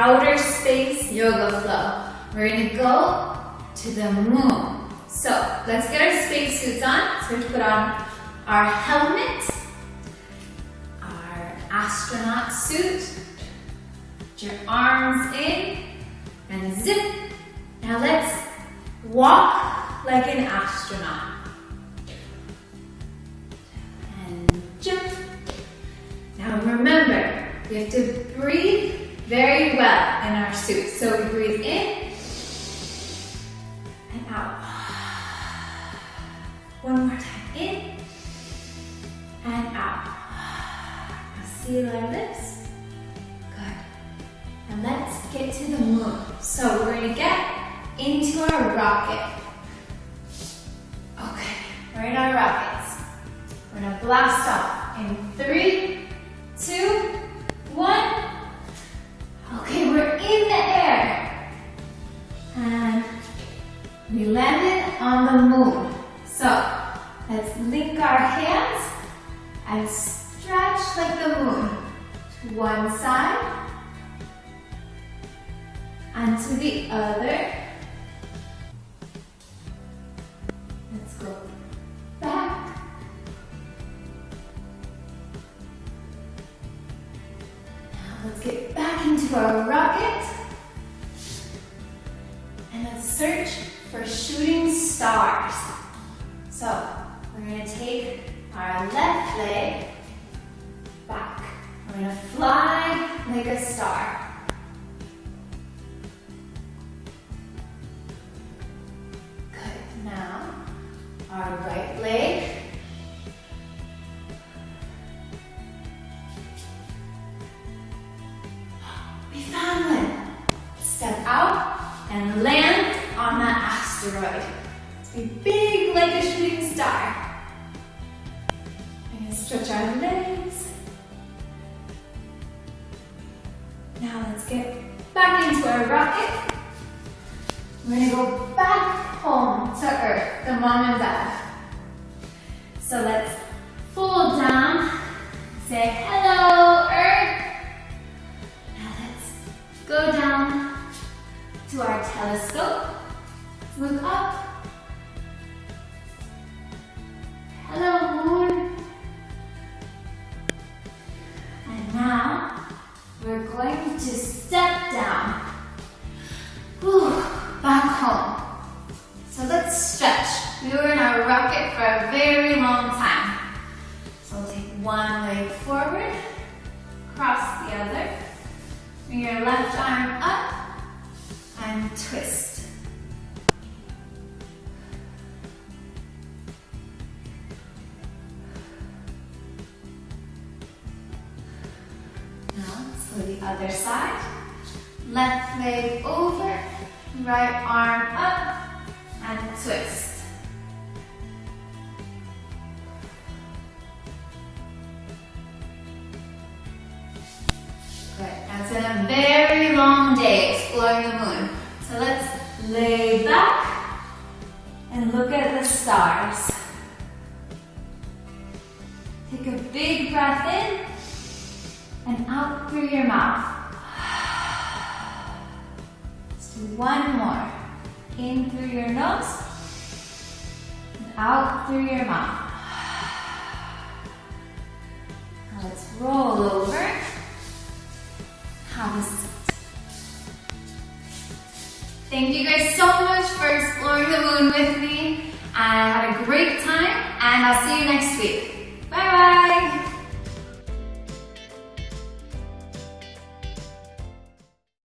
outer space yoga flow. We're gonna go to the moon. So let's get our spacesuits on. So we're gonna put on our helmet, our astronaut suit, put your arms in, and zip. Now let's walk like an astronaut. And jump. Now remember, we have to breathe very well in our suit. So we breathe in and out. One more time, in and out. Now seal our lips. Good. And let's get to the moon. So we're going to get into our rocket. Okay, we're in our rockets. We're going to blast off in 3, 2, 1. Okay, we're in the air. And we landed on the moon. So let's link our hands and stretch like the moon to one side and to the other. Let's go back. Now let's get back into our rocket and let's search for shooting stars. So we're going to take our left leg back. We're going to fly like a star. Good. Now, our right leg. We found one. Step out and land on that asteroid. Be big like a shooting star. We're going to stretch our legs. Now let's get back into our rocket. We're going to go back home to Earth, the mom and dad. So let's fold down, say hello Earth. Now let's go down to our telescope. Look up. Hello, moon. And now we're going to step down. Back home. So let's stretch. We were in our rocket for a very long time. So we'll take one leg forward, cross the other. Bring your left arm up and twist. The other side. Left leg over, right arm up, and twist. Good. That's been a very long day exploring the moon. So let's lay back and look at the stars. Take a big breath in and out through your mouth. Let's do one more. In through your nose and out through your mouth. Now let's roll over. Have a seat. Thank you guys so much for exploring the moon with me. I had a great time and I'll see you next week.